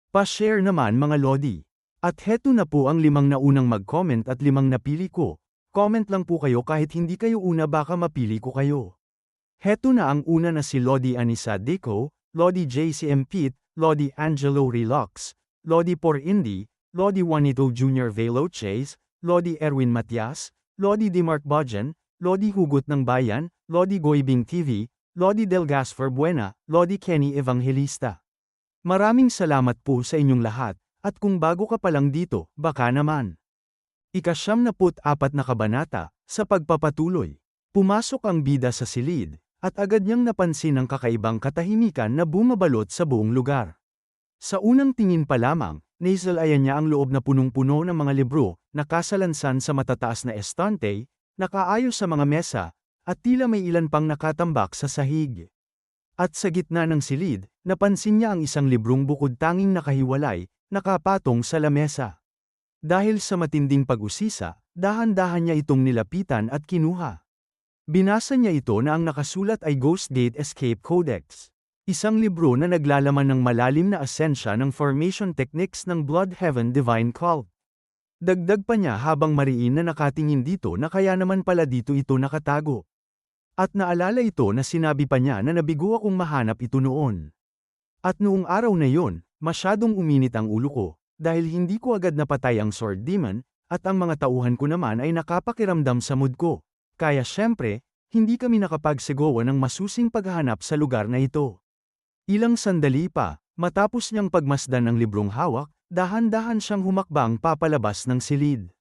Pa-share naman mga Lodi. At heto na po ang 5 naunang mag-comment at 5 napili ko. Comment lang po kayo kahit hindi kayo una baka mapili ko kayo. Heto na ang una na si Lodi Anisa Deco, Lodi JCM Pete, Lodi Angelo Relax, Lodi Por Indy, Lodi Juanito Jr. Velo Chase, Lodi Erwin Matias, Lodi Dimark Bajan, Lodi Hugot ng Bayan, Lodi Goibing TV, Lodi Delgasfer Buena, Lodi Kenny Evangelista. Maraming salamat po sa inyong lahat, at kung bago ka pa lang dito, baka naman. Ika-74 na kabanata, sa pagpapatuloy. Pumasok ang bida sa silid, at agad niyang napansin ang kakaibang katahimikan na bumabalot sa buong lugar. Sa unang tingin pa lamang, naisalayan niya ang loob na punong-puno ng mga libro, nakasalansan sa matataas na estante, nakaayos sa mga mesa, at tila may ilan pang nakatambak sa sahig. At sa gitna ng silid, napansin niya ang isang librong bukod tanging nakahiwalay, nakapatong sa lamesa. Dahil sa matinding pag-usisa, dahan-dahan niya itong nilapitan at kinuha. Binasa niya ito na ang nakasulat ay Ghost Gate Escape Codex. Isang libro na naglalaman ng malalim na asensya ng formation techniques ng Blood Heaven Divine Cult. Dagdag pa niya habang mariin na nakatingin dito na kaya naman pala dito ito nakatago. At naalala ito na sinabi pa niya na nabigo akong mahanap ito noon. At noong araw na yon, masyadong uminit ang ulo ko, dahil hindi ko agad napatay ang Sword Demon, at ang mga tauhan ko naman ay nakapakiramdam sa mood ko. Kaya syempre, hindi kami nakapagsigawa ng masusing paghahanap sa lugar na ito. Ilang sandali pa, matapos niyang pagmasdan ng librong hawak, dahan-dahan siyang humakbang papalabas ng silid.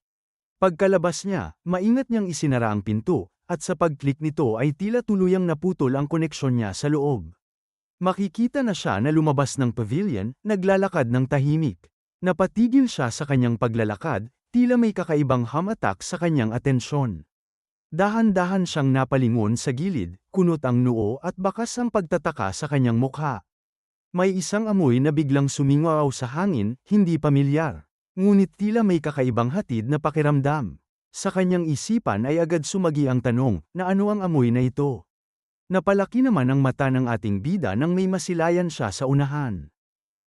Pagkalabas niya, maingat niyang isinara ang pinto, at sa pag-click nito ay tila tuluyang naputol ang koneksyon niya sa loob. Makikita na siya na lumabas ng pavilion, naglalakad ng tahimik. Napatigil siya sa kanyang paglalakad, tila may kakaibang hamatak sa kanyang atensyon. Dahan-dahan siyang napalingon sa gilid, kunot ang noo at bakas ang pagtataka sa kanyang mukha. May isang amoy na biglang sumingaw sa hangin, hindi pamilyar. Ngunit tila may kakaibang hatid na pakiramdam. Sa kanyang isipan ay agad sumagi ang tanong, na ano ang amoy na ito? Napalaki naman ang mata ng ating bida nang may masilayan siya sa unahan.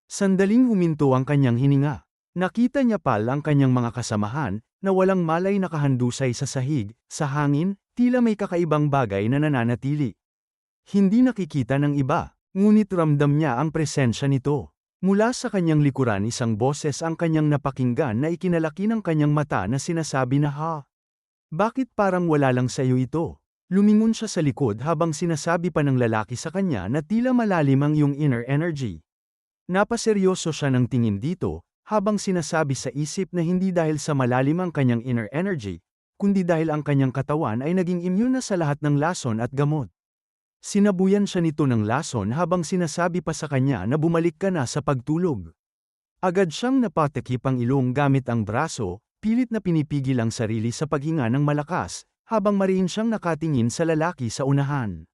Sandaling huminto ang kanyang hininga. Nakita niya pal ang kanyang mga kasamahan, na walang malay nakahandusay sa sahig, sa hangin, tila may kakaibang bagay na nananatili. Hindi nakikita ng iba, ngunit ramdam niya ang presensya nito. Mula sa kanyang likuran isang boses ang kanyang napakinggan na ikinalaki ng kanyang mata na sinasabi na ha. Bakit parang wala lang sa iyo ito? Lumingon siya sa likod habang sinasabi pa ng lalaki sa kanya na tila malalim ang iyong inner energy. Napaseryoso siya ng tingin dito, habang sinasabi sa isip na hindi dahil sa malalim ang kanyang inner energy, kundi dahil ang kanyang katawan ay naging immune na sa lahat ng lason at gamot. Sinabuyan siya nito ng lason habang sinasabi pa sa kanya na bumalik ka na sa pagtulog. Agad siyang napatakip ang ilong gamit ang braso, pilit na pinipigil ang sarili sa paghinga ng malakas, habang mariin siyang nakatingin sa lalaki sa unahan.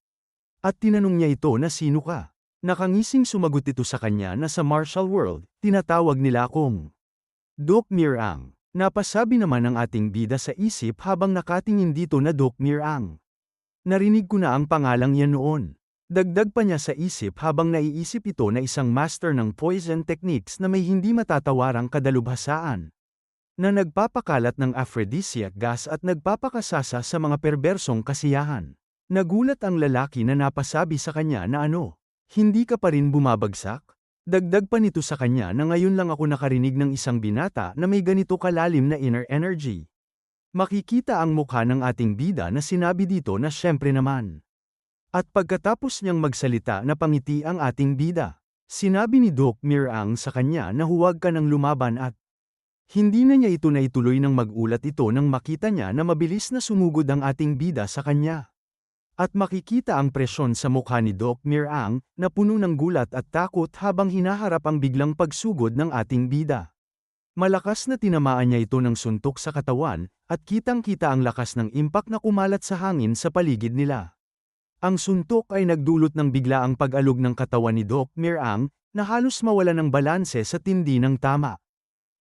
At tinanong niya ito na sino ka? Nakangising sumagot ito sa kanya na sa martial world, tinatawag nila akong Doc Mirang. Napasabi naman ang ating bida sa isip habang nakatingin dito na Doc Mirang. Narinig ko na ang pangalang yan noon. Dagdag pa niya sa isip habang naiisip ito na isang master ng poison techniques na may hindi matatawarang kadalubhasaan. Na nagpapakalat ng aphrodisiac gas at nagpapakasasa sa mga perbersong kasiyahan. Nagulat ang lalaki na napasabi sa kanya na ano, hindi ka pa rin bumabagsak? Dagdag pa nito sa kanya na ngayon lang ako nakarinig ng isang binata na may ganito kalalim na inner energy. Makikita ang mukha ng ating bida na sinabi dito na syempre naman. At pagkatapos niyang magsalita na pangiti ang ating bida, sinabi ni Doc Mirang sa kanya na huwag ka nang lumaban at hindi na niya ito naituloy nang magulat ito nang makita niya na mabilis na sumugod ang ating bida sa kanya. At makikita ang presyon sa mukha ni Doc Mirang na puno ng gulat at takot habang hinaharap ang biglang pagsugod ng ating bida. Malakas na tinamaan niya ito ng suntok sa katawan, at kitang-kita ang lakas ng impact na kumalat sa hangin sa paligid nila. Ang suntok ay nagdulot ng biglaang pag-alog ng katawan ni Doc Mirang, na halos mawala ng balanse sa tindi ng tama.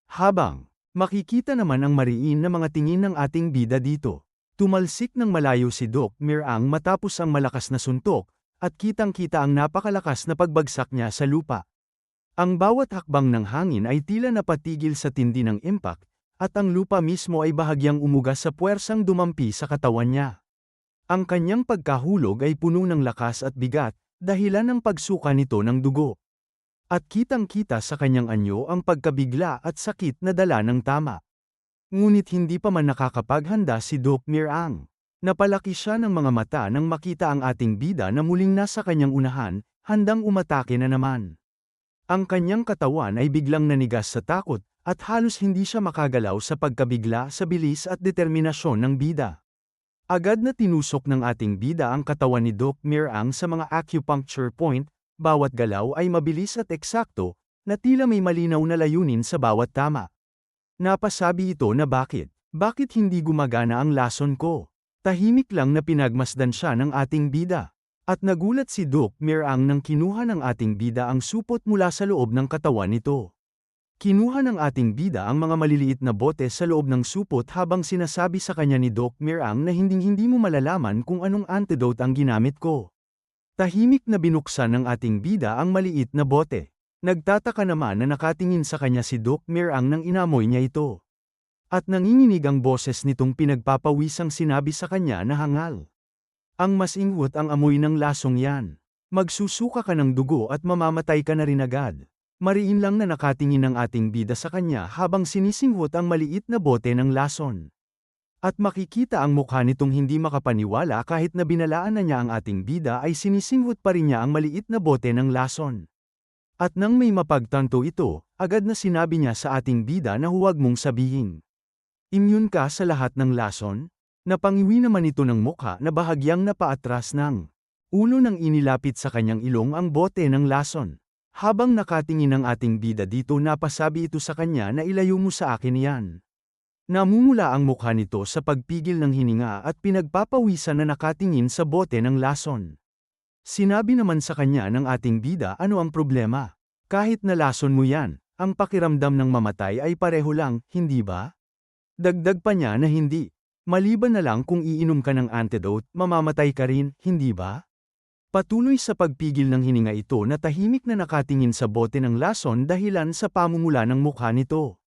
Habang makikita naman ang mariin na mga tingin ng ating bida dito. Tumalsik ng malayo si Doc Mirang matapos ang malakas na suntok, at kitang-kita ang napakalakas na pagbagsak niya sa lupa. Ang bawat hakbang ng hangin ay tila napatigil sa tindi ng impact, at ang lupa mismo ay bahagyang umuga sa puwersang dumampi sa katawan niya. Ang kanyang pagkahulog ay puno ng lakas at bigat, dahilan ng pagsuka nito ng dugo. At kitang-kita sa kanyang anyo ang pagkabigla at sakit na dala ng tama. Ngunit hindi pa man nakakapaghanda si Doc Mirang. Napalaki siya ng mga mata nang makita ang ating bida na muling nasa kanyang unahan, handang umatake na naman. Ang kanyang katawan ay biglang nanigas sa takot, at halos hindi siya makagalaw sa pagkabigla sa bilis at determinasyon ng bida. Agad na tinusok ng ating bida ang katawan ni Doc Mirang sa mga acupuncture point, bawat galaw ay mabilis at eksakto, na tila may malinaw na layunin sa bawat tama. Napasabi ito na bakit hindi gumagana ang lason ko? Tahimik lang na pinagmasdan siya ng ating bida. At nagulat si Doc Mirang nang kinuha ng ating bida ang supot mula sa loob ng katawan nito. Kinuha ng ating bida ang mga maliliit na bote sa loob ng supot habang sinasabi sa kanya ni Doc Mirang na hindi mo malalaman kung anong antidote ang ginamit ko. Tahimik na binuksan ng ating bida ang maliit na bote. Nagtataka naman na nakatingin sa kanya si Doc Mirang nang inamoy niya ito. At nanginginig ang boses nitong pinagpapawisang sinabi sa kanya na hangal. Ang masinghot ang amoy ng lasong yan. Magsusuka ka ng dugo at mamamatay ka na rin agad. Mariin lang na nakatingin ang ating bida sa kanya habang sinisinghot ang maliit na bote ng lason. At makikita ang mukha nitong hindi makapaniwala kahit na binalaan na niya ang ating bida ay sinisinghot pa rin niya ang maliit na bote ng lason. At nang may mapagtanto ito, agad na sinabi niya sa ating bida na huwag mong sabihin. Immune ka sa lahat ng lason? Napangiwi naman ito ng mukha na bahagyang napaatras ng ulo nang inilapit sa kanyang ilong ang bote ng lason. Habang nakatingin ang ating bida dito napasabi ito sa kanya na ilayo mo sa akin yan. Namumula ang mukha nito sa pagpigil ng hininga at pinagpapawisan na nakatingin sa bote ng lason. Sinabi naman sa kanya ng ating bida ano ang problema. Kahit na lason mo yan, ang pakiramdam ng mamatay ay pareho lang, hindi ba? Dagdag pa niya na hindi. Maliban na lang kung iinom ka ng antidote, mamamatay ka rin, hindi ba? Patuloy sa pagpigil ng hininga ito na tahimik na nakatingin sa bote ng lason dahilan sa pamumula ng mukha nito.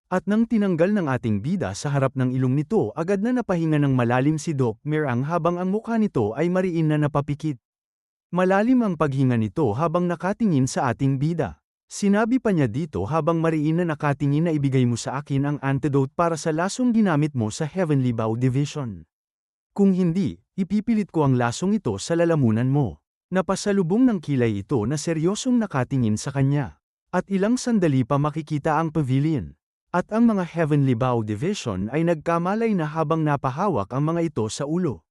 At nang tinanggal ng ating bida sa harap ng ilong nito agad na napahinga ng malalim si Doc Mirang habang ang mukha nito ay mariin na napapikit. Malalim ang paghinga nito habang nakatingin sa ating bida. Sinabi pa niya dito habang mariin na nakatingin na ibigay mo sa akin ang antidote para sa lasong ginamit mo sa Heavenly Bow Division. Kung hindi, ipipilit ko ang lasong ito sa lalamunan mo. Napasalubong ng kilay ito na seryosong nakatingin sa kanya. At ilang sandali pa makikita ang pavilion. At ang mga Heavenly Bow Division ay nagkamalay na habang napahawak ang mga ito sa ulo.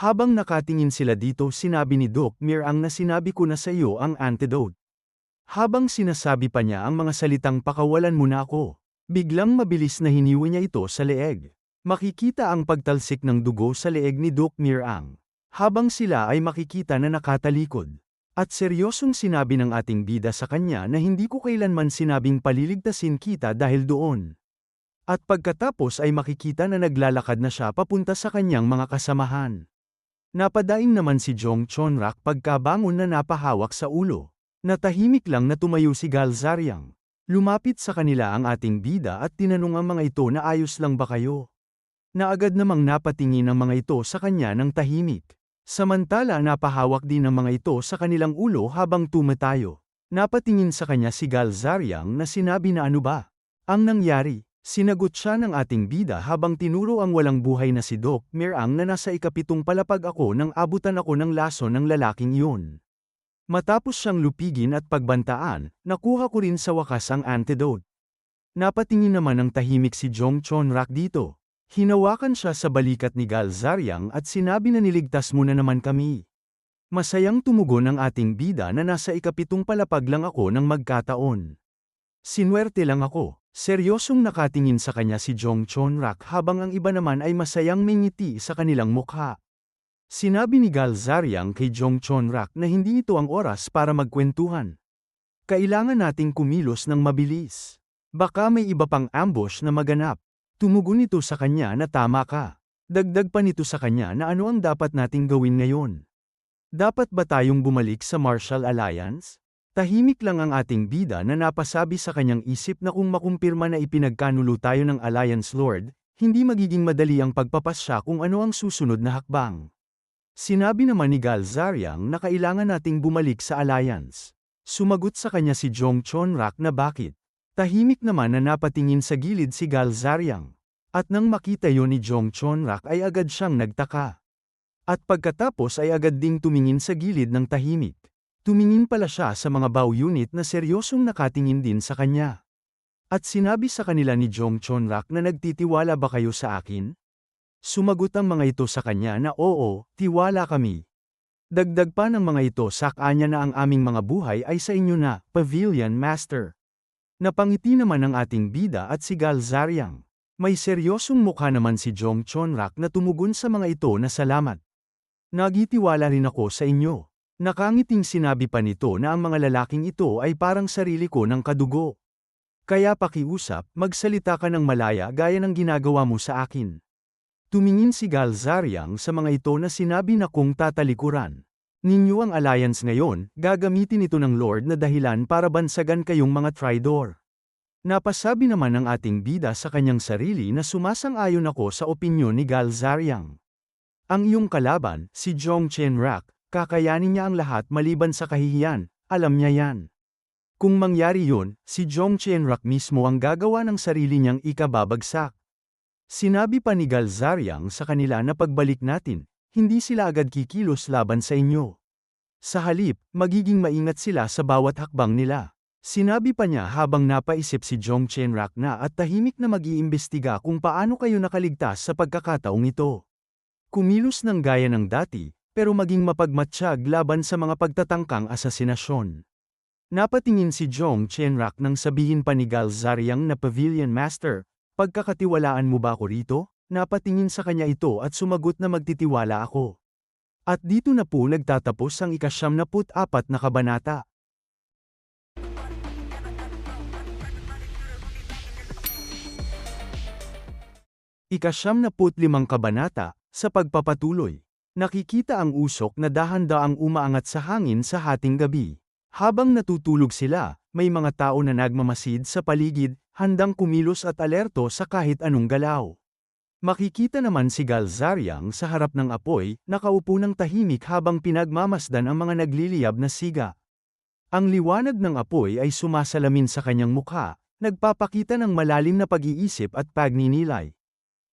Habang nakatingin sila dito sinabi ni Doc Mirang na sinabi ko na sa iyo ang antidote. Habang sinasabi pa niya ang mga salitang pakawalan mo na ako, biglang mabilis na hiniwa niya ito sa leeg. Makikita ang pagtalsik ng dugo sa leeg ni Doc Mirang. Habang sila ay makikita na nakatalikod. At seryosong sinabi ng ating bida sa kanya na hindi ko kailanman sinabing paliligtasin kita dahil doon. At pagkatapos ay makikita na naglalakad na siya papunta sa kanyang mga kasamahan. Napadaing naman si Jong Chonrak pagkabangon na napahawak sa ulo. Natahimik lang na tumayo si Galzariang. Lumapit sa kanila ang ating bida at tinanong ang mga ito na ayos lang ba kayo? Na agad namang napatingin ang mga ito sa kanya ng tahimik. Samantala napahawak din ang mga ito sa kanilang ulo habang tumatayo. Napatingin sa kanya si Galzariang na sinabi na ano ba? Ang nangyari, sinagot siya ng ating bida habang tinuro ang walang buhay na si Doc Mirang na nasa ikapitong palapag ako nang abutan ako ng lason ng lalaking iyon. Matapos siyang lupigin at pagbantaan, nakuha ko rin sa wakas ang antidote. Napatingin naman ng tahimik si Jong Chonrak dito. Hinawakan siya sa balikat ni Galzariang at sinabi na niligtas mo na naman kami. Masayang tumugon ang ating bida na nasa ikapitong palapag lang ako nang magkataon. Sinwerte lang ako. Seryosong nakatingin sa kanya si Jong Chonrak habang ang iba naman ay masayang may ngiti sa kanilang mukha. Sinabi ni Galzariang kay Jong Chonrak na hindi ito ang oras para magkwentuhan. Kailangan nating kumilos ng mabilis. Baka may iba pang ambush na maganap. Tumugon ito sa kanya na tama ka. Dagdag pa nito sa kanya na ano ang dapat nating gawin ngayon. Dapat ba tayong bumalik sa Marshall Alliance? Tahimik lang ang ating bida na napasabi sa kanyang isip na kung makumpirma na ipinagkanulo tayo ng Alliance Lord, hindi magiging madali ang pagpapasya kung ano ang susunod na hakbang. Sinabi naman ni Gal Zariang na kailangan nating bumalik sa Alliance. Sumagot sa kanya si Jong Chonrak na bakit. Tahimik naman na napatingin sa gilid si Gal Zariang. At nang makita yon ni Jong Chonrak ay agad siyang nagtaka. At pagkatapos ay agad ding tumingin sa gilid ng tahimik. Tumingin pala siya sa mga bow unit na seryosong nakatingin din sa kanya. At sinabi sa kanila ni Jong Chonrak na nagtitiwala ba kayo sa akin? Sumagot ang mga ito sa kanya na oo, tiwala kami. Dagdag pa ng mga ito sakanya na ang aming mga buhay ay sa inyo na, Pavilion Master. Napangiti naman ang ating bida at si Gal Zariang. May seryosong mukha naman si Jong Chonrak na tumugon sa mga ito na salamat. Nagitiwala rin ako sa inyo. Nakangiting sinabi pa nito na ang mga lalaking ito ay parang sarili ko ng kadugo. Kaya pakiusap, magsalita ka ng malaya gaya ng ginagawa mo sa akin. Tumingin si Gal Zariang sa mga ito na sinabi na kung tatalikuran. Ninyo ang alliance ngayon, gagamitin ito ng Lord na dahilan para bansagan kayong mga traidor. Napasabi naman ng ating bida sa kanyang sarili na sumasang-ayon ako sa opinyon ni Gal Zariang. Ang iyong kalaban, si Jong Chonrak, kakayanin niya ang lahat maliban sa kahihiyan, alam niya yan. Kung mangyari yun, si Jong Chonrak mismo ang gagawa ng sarili niyang ikababagsak. Sinabi pa ni Gal Zariang sa kanila na pagbalik natin, hindi sila agad kikilos laban sa inyo. Sa halip, magiging maingat sila sa bawat hakbang nila. Sinabi pa niya habang napaisip si Jong Chonrak na at tahimik na mag-iimbestiga kung paano kayo nakaligtas sa pagkakataong ito. Kumilos ng gaya ng dati, pero maging mapagmatsyag laban sa mga pagtatangkang asasinasyon. Napatingin si Jong Chonrak nang sabihin pa ni Gal Zariang na Pavilion Master, pagkakatiwalaan mo ba ako rito? Napatingin sa kanya ito at sumagot na magtitiwala ako. At dito na po nagtatapos ang ika-74 na kabanata. Ika-75 kabanata, sa pagpapatuloy. Nakikita ang usok na dahan-daang umaangat sa hangin sa hating gabi. Habang natutulog sila, may mga tao na nagmamasid sa paligid, handang kumilos at alerto sa kahit anong galaw. Makikita naman si Gal Zariang sa harap ng apoy, nakaupo ng tahimik habang pinagmamasdan ang mga nagliliyab na siga. Ang liwanag ng apoy ay sumasalamin sa kanyang mukha, nagpapakita ng malalim na pag-iisip at pagninilay.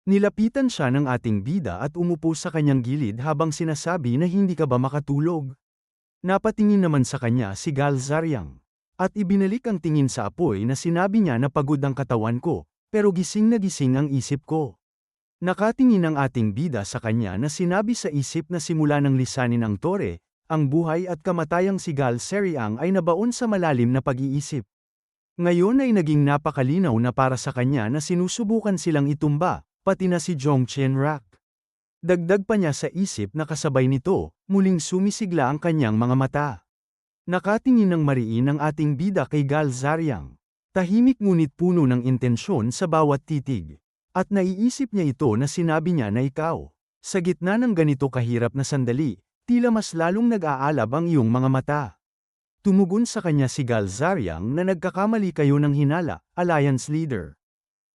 Nilapitan siya ng ating bida at umupo sa kanyang gilid habang sinasabi na hindi ka ba makatulog. Napatingin naman sa kanya si Gal Zariang. At ibinalik ang tingin sa apoy na sinabi niya na pagod ang katawan ko, pero gising na gising ang isip ko. Nakatingin ang ating bida sa kanya na sinabi sa isip na simula ng lisanin ang tore, ang buhay at kamatayang si Gal Zariang ay nabaon sa malalim na pag-iisip. Ngayon ay naging napakalinaw na para sa kanya na sinusubukan silang itumba, pati na si Jong Chonrak. Dagdag pa niya sa isip na kasabay nito, muling sumisigla ang kanyang mga mata. Nakatingin ng mariin ang ating bida kay Gal Zariang. Tahimik ngunit puno ng intensyon sa bawat titig. At naiisip niya ito na sinabi niya na ikaw. Sa gitna ng ganito kahirap na sandali, tila mas lalong nag-aalab ang iyong mga mata. Tumugon sa kanya si Gal Zariang na nagkakamali kayo ng hinala, Alliance Leader.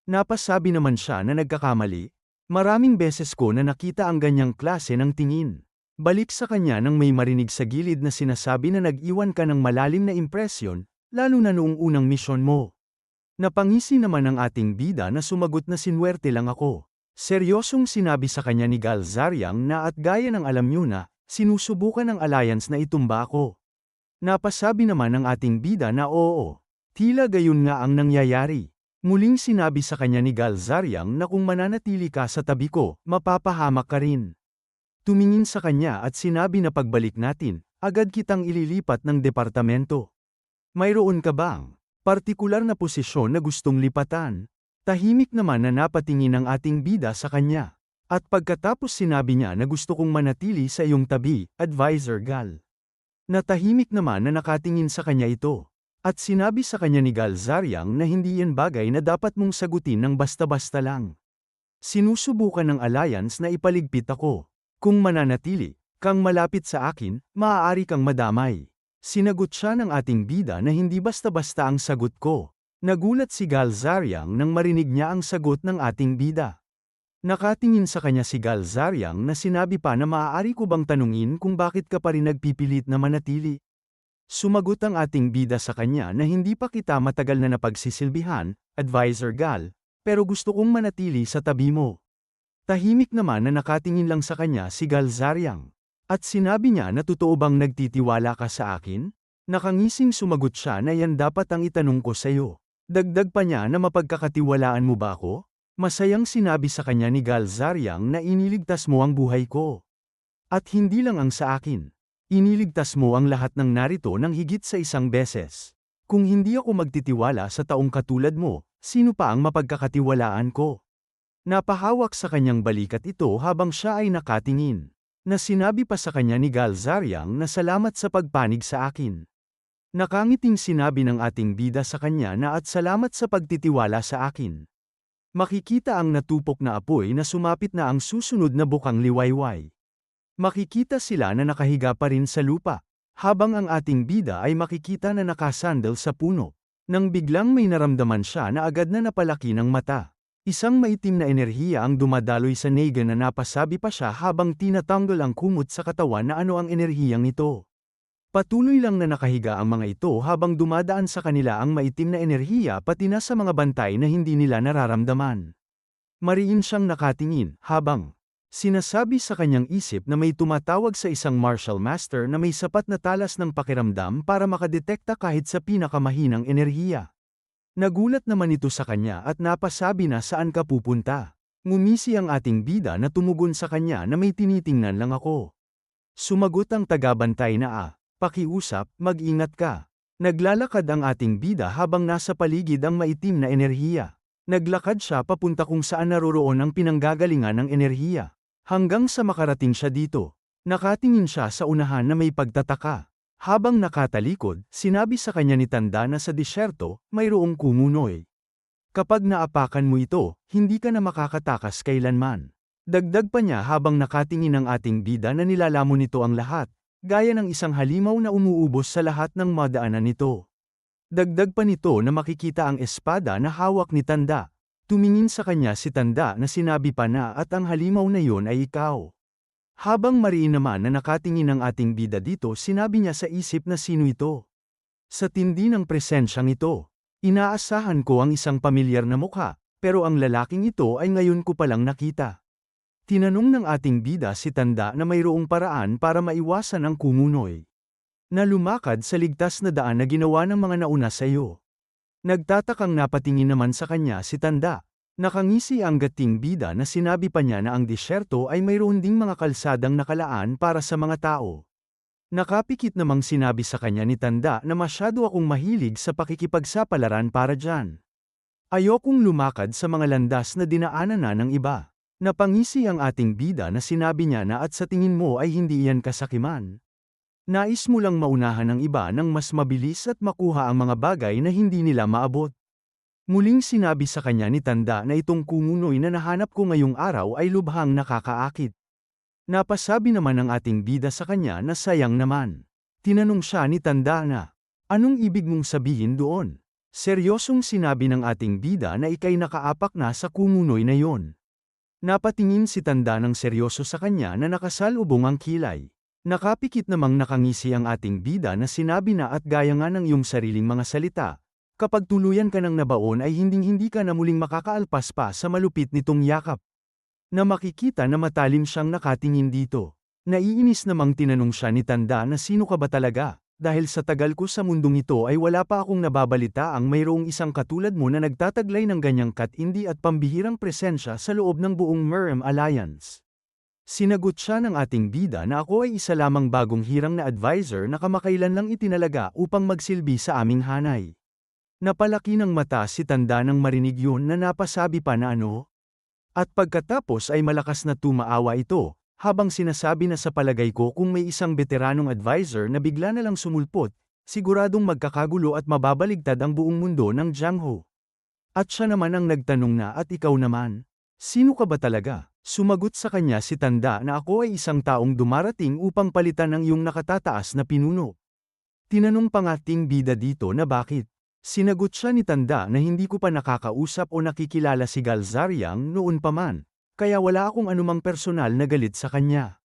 Napasabi naman siya na nagkakamali. Maraming beses ko na nakita ang ganyang klase ng tingin. Balik sa kanya nang may marinig sa gilid na sinasabi na nag-iwan ka ng malalim na impresyon, lalo na noong unang misyon mo. Napangisi naman ang ating bida na sumagot na sinwerte lang ako. Seryosong sinabi sa kanya ni Gal Zariang na at gaya ng alam niyo na, sinusubukan ng Alliance na itumba ako. Napasabi naman ng ating bida na oo. Tila gayon nga ang nangyayari. Muling sinabi sa kanya ni Gal Zariang na kung mananatili ka sa tabi ko, mapapahamak ka rin. Tumingin sa kanya at sinabi na pagbalik natin, agad kitang ililipat ng departamento. Mayroon ka bang partikular na posisyon na gustong lipatan? Tahimik naman na napatingin ang ating bida sa kanya. At pagkatapos sinabi niya na gusto kong manatili sa iyong tabi, Advisor Gal. Natahimik naman na nakatingin sa kanya ito. At sinabi sa kanya ni Gal Zariang na hindi yan bagay na dapat mong sagutin ng basta-basta lang. Sinusubukan ng Alliance na ipaligpit ako. Kung mananatili kang malapit sa akin, maaari kang madamay. Sinagot siya ng ating bida na hindi basta-basta ang sagot ko. Nagulat si Galzariang nang marinig niya ang sagot ng ating bida. Nakatingin sa kanya si Galzariang na sinabi pa na maaari ko bang tanungin kung bakit ka pa rin nagpipilit na manatili? Sumagot ang ating bida sa kanya na hindi pa kita matagal na napagsisilbihan, Advisor Gal, pero gusto kong manatili sa tabi mo. Tahimik naman na nakatingin lang sa kanya si Galzariang. At sinabi niya na totoo bang nagtitiwala ka sa akin? Nakangising sumagot siya na yan dapat ang itanong ko sa'yo. Dagdag pa niya na mapagkakatiwalaan mo ba ako? Masayang sinabi sa kanya ni Galzariang na iniligtas mo ang buhay ko. At hindi lang ang sa akin. Iniligtas mo ang lahat ng narito ng higit sa isang beses. Kung hindi ako magtitiwala sa taong katulad mo, sino pa ang mapagkakatiwalaan ko? Napahawak sa kanyang balikat ito habang siya ay nakatingin. Na sinabi pa sa kanya ni Galzariang na salamat sa pagpanig sa akin. Nakangiting sinabi ng ating bida sa kanya na at salamat sa pagtitiwala sa akin. Makikita ang natupok na apoy na sumapit na ang susunod na bukang liwayway. Makikita sila na nakahiga pa rin sa lupa, habang ang ating bida ay makikita na nakasandal sa puno. Nang biglang may naramdaman siya na agad na napalaki ng mata. Isang maitim na enerhiya ang dumadaloy sa Negan na napasabi pa siya habang tinatanggal ang kumot sa katawan na ano ang enerhiyang ito. Patuloy lang na nakahiga ang mga ito habang dumadaan sa kanila ang maitim na enerhiya pati na sa mga bantay na hindi nila nararamdaman. Mariin siyang nakatingin habang sinasabi sa kanyang isip na may tumatawag sa isang martial master na may sapat na talas ng pakiramdam para makadetekta kahit sa pinakamahinang enerhiya. Nagulat naman ito sa kanya at napasabi na saan ka pupunta. Ngumisi ang ating bida na tumugon sa kanya na may tinitingnan lang ako. Sumagot ang tagabantay na pakiusap, mag-ingat ka. Naglalakad ang ating bida habang nasa paligid ang maitim na enerhiya. Naglakad siya papunta kung saan naroroon ang pinanggagalingan ng enerhiya. Hanggang sa makarating siya dito. Nakatingin siya sa unahan na may pagtataka. Habang nakatalikod, sinabi sa kanya ni Tanda na sa disyerto, mayroong kumunoy. Kapag naapakan mo ito, hindi ka na makakatakas kailanman. Dagdag pa niya habang nakatingin ang ating bida na nilalamon nito ang lahat. Gaya ng isang halimaw na umuubos sa lahat ng madaanan nito. Dagdag pa nito na makikita ang espada na hawak ni Tanda. Tumingin sa kanya si Tanda na sinabi pa na at ang halimaw na yon ay ikaw. Habang mariin naman na nakatingin ang ating bida dito sinabi niya sa isip na sino ito. Sa tindi ng presensyang ito, inaasahan ko ang isang pamilyar na mukha, pero ang lalaking ito ay ngayon ko palang nakita. Tinanong ng ating bida si Tanda na mayroong paraan para maiwasan ang kumunoy. Na lumakad sa ligtas na daan na ginawa ng mga nauna sa iyo. Nagtatakang napatingin naman sa kanya si Tanda. Nakangisi ang gating bida na sinabi pa niya na ang disyerto ay mayroon ding mga kalsadang nakalaan para sa mga tao. Nakapikit namang sinabi sa kanya ni Tanda na masyado akong mahilig sa pakikipagsapalaran para dyan. Ayokong lumakad sa mga landas na dinaanan na ng iba. Napangisi ang ating bida na sinabi niya na at sa tingin mo ay hindi iyan kasakiman. Nais mo lang maunahan ng iba nang mas mabilis at makuha ang mga bagay na hindi nila maabot. Muling sinabi sa kanya ni Tanda na itong kumunoy na nahanap ko ngayong araw ay lubhang nakakaakit. Napasabi naman ng ating bida sa kanya na sayang naman. Tinanong siya ni Tanda na, anong ibig mong sabihin doon? Seryosong sinabi ng ating bida na ikay nakaapak na sa kumunoy na yon. Napatingin si Tanda ng seryoso sa kanya na nakasalubong ang kilay. Nakapikit namang nakangisi ang ating bida na sinabi na at gaya nga ng iyong sariling mga salita, kapag tuluyan ka ng nabaon ay hinding-hindi ka na muling makakaalpas pa sa malupit nitong yakap. Na makikita na matalim siyang nakatingin dito. Naiinis namang tinanong siya ni Tanda na sino ka ba talaga? Dahil sa tagal ko sa mundong ito ay wala pa akong nababalita ang mayroong isang katulad mo na nagtataglay ng ganyang katindi at pambihirang presensya sa loob ng buong Merem Alliance. Sinagot siya ng ating bida na ako ay isa lamang bagong hirang na advisor na kamakailan lang itinalaga upang magsilbi sa aming hanay. Napalaki ng mata si Tanda nang marinig yun na napasabi pa na ano? At pagkatapos ay malakas na tumaawa ito. Habang sinasabi na sa palagay ko kung may isang veteranong advisor na bigla na lang sumulpot, siguradong magkakagulo at mababaligtad ang buong mundo ng Jiangho. At siya naman ang nagtanong na at ikaw naman, sino ka ba talaga? Sumagot sa kanya si Tanda na ako ay isang taong dumarating upang palitan ang iyong nakatataas na pinuno. Tinanong pa ng ating bida dito na bakit. Sinagot siya ni Tanda na hindi ko pa nakakausap o nakikilala si Galzariang noon pa man, kaya wala akong anumang personal na galit sa kanya.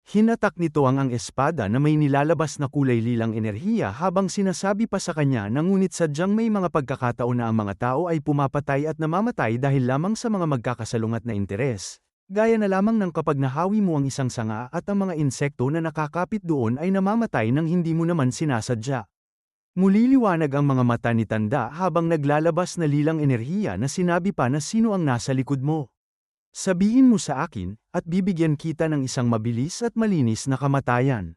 Hinatak nito ang espada na may nilalabas na kulay lilang enerhiya habang sinasabi pa sa kanya na ngunit sadyang may mga pagkakataon na ang mga tao ay pumapatay at namamatay dahil lamang sa mga magkakasalungat na interes. Gaya na lamang ng kapag nahawi mo ang isang sanga at ang mga insekto na nakakapit doon ay namamatay nang hindi mo naman sinasadya. Muli liwanag ang mga mata ni Tanda habang naglalabas na lilang enerhiya na sinabi pa na sino ang nasa likod mo. Sabihin mo sa akin, at bibigyan kita ng isang mabilis at malinis na kamatayan.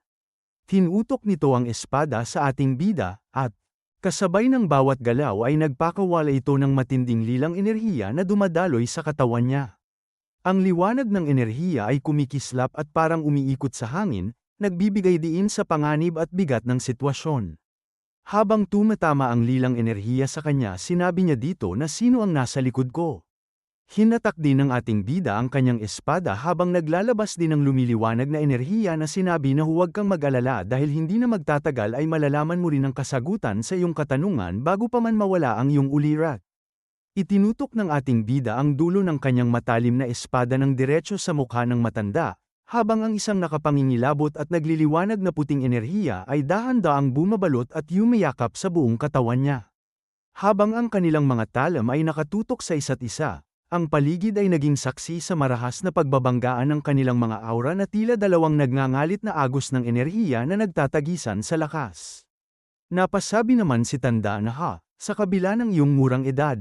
Tinutok nito ang espada sa ating bida, at kasabay ng bawat galaw ay nagpakawala ito ng matinding lilang enerhiya na dumadaloy sa katawan niya. Ang liwanag ng enerhiya ay kumikislap at parang umiikot sa hangin, nagbibigay diin sa panganib at bigat ng sitwasyon. Habang tumatama ang lilang enerhiya sa kanya, sinabi niya dito na sino ang nasa likod ko. Hinatak din ng ating bida ang kanyang espada habang naglalabas din ng lumiliwanag na enerhiya na sinabi na huwag kang mag-alala dahil hindi na magtatagal ay malalaman mo rin ang kasagutan sa iyong katanungan bago pa man mawala ang iyong ulirat. Itinutok ng ating bida ang dulo ng kanyang matalim na espada ng diretso sa mukha ng matanda, habang ang isang nakapangingilabot at nagliliwanag na puting enerhiya ay dahan-daang bumabalot at yumayakap sa buong katawan niya. Habang ang kanilang mga talam ay nakatutok sa isa't isa, ang paligid ay naging saksi sa marahas na pagbabanggaan ng kanilang mga aura na tila dalawang nagngangalit na agos ng enerhiya na nagtatagisan sa lakas. Napasabi naman si Tanda na sa kabila ng iyong murang edad.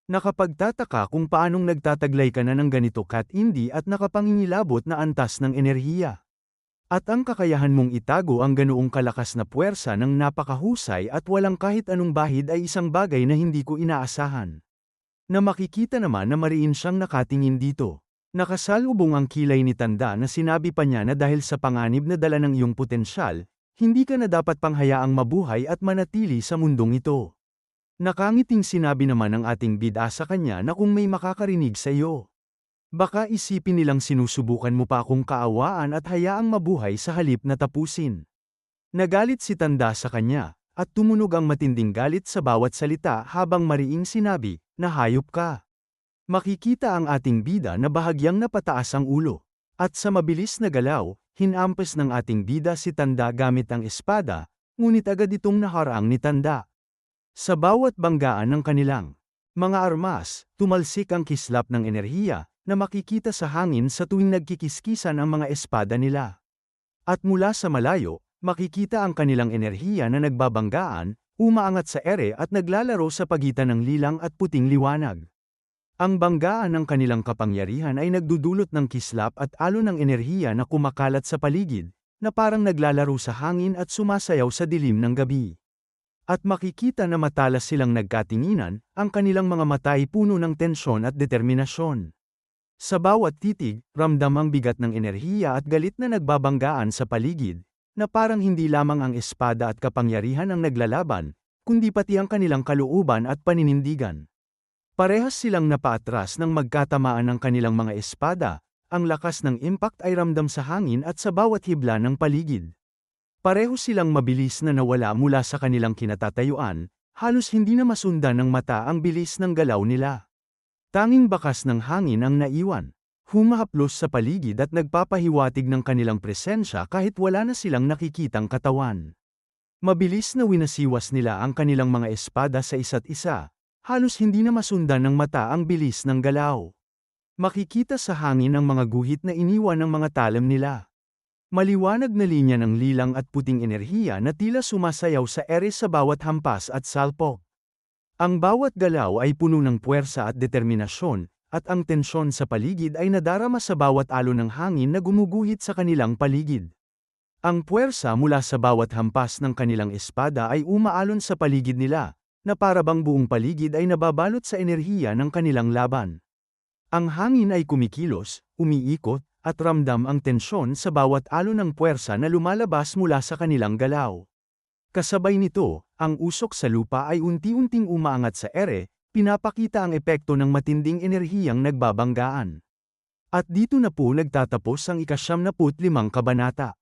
Nakapagtataka kung paanong nagtataglay ka na ng ganito katindi at nakapangingilabot na antas ng enerhiya. At ang kakayahan mong itago ang ganoong kalakas na puwersa ng napakahusay at walang kahit anong bahid ay isang bagay na hindi ko inaasahan. Na makikita naman na mariin siyang nakatingin dito. Nakasalubong ang kilay ni Tanda na sinabi pa niya na dahil sa panganib na dala ng iyong potensyal, hindi ka na dapat panghayaang mabuhay at manatili sa mundong ito. Nakangiting sinabi naman ng ating bida sa kanya na kung may makakarinig sa iyo, baka isipin nilang sinusubukan mo pa akong kaawaan at hayaang mabuhay sa halip na tapusin. Nagalit si Tanda sa kanya, at tumunog ang matinding galit sa bawat salita habang mariing sinabi, na hayop ka. Makikita ang ating bida na bahagyang napataas ang ulo, at sa mabilis na galaw, hinampas ng ating bida si Tanda gamit ang espada, ngunit agad itong naharang ni Tanda. Sa bawat banggaan ng kanilang mga armas, tumalsik ang kislap ng enerhiya, na makikita sa hangin sa tuwing nagkikiskisan ang mga espada nila. At mula sa malayo, makikita ang kanilang enerhiya na nagbabanggaan, umaangat sa ere at naglalaro sa pagitan ng lilang at puting liwanag. Ang banggaan ng kanilang kapangyarihan ay nagdudulot ng kislap at alon ng enerhiya na kumakalat sa paligid, na parang naglalaro sa hangin at sumasayaw sa dilim ng gabi. At makikita na matalas silang nagkatinginan, ang kanilang mga mata ay puno ng tensyon at determinasyon. Sa bawat titig, ramdam ang bigat ng enerhiya at galit na nagbabanggaan sa paligid, na parang hindi lamang ang espada at kapangyarihan ang naglalaban, kundi pati ang kanilang kalooban at paninindigan. Parehas silang napaatras nang magkatamaan ng kanilang mga espada, ang lakas ng impact ay ramdam sa hangin at sa bawat hibla ng paligid. Pareho silang mabilis na nawala mula sa kanilang kinatatayuan, halos hindi na masundan ng mata ang bilis ng galaw nila. Tanging bakas ng hangin ang naiwan, humahaplos sa paligid at nagpapahiwatig ng kanilang presensya kahit wala na silang nakikitang katawan. Mabilis na winasiwas nila ang kanilang mga espada sa isa't isa, halos hindi na masundan ng mata ang bilis ng galaw. Makikita sa hangin ang mga guhit na iniwan ng mga talam nila. Maliwanag na linya ng lilang at puting enerhiya na tila sumasayaw sa ere sa bawat hampas at salpok. Ang bawat galaw ay puno ng puwersa at determinasyon, at ang tensyon sa paligid ay nadarama sa bawat alon ng hangin na gumuguhit sa kanilang paligid. Ang puwersa mula sa bawat hampas ng kanilang espada ay umaalon sa paligid nila, na parabang buong paligid ay nababalot sa enerhiya ng kanilang laban. Ang hangin ay kumikilos, umiikot, at ramdam ang tensyon sa bawat alon ng puwersa na lumalabas mula sa kanilang galaw. Kasabay nito, ang usok sa lupa ay unti-unting umaangat sa ere, pinapakita ang epekto ng matinding enerhiyang nagbabanggaan. At dito na po nagtatapos ang ika-75 kabanata.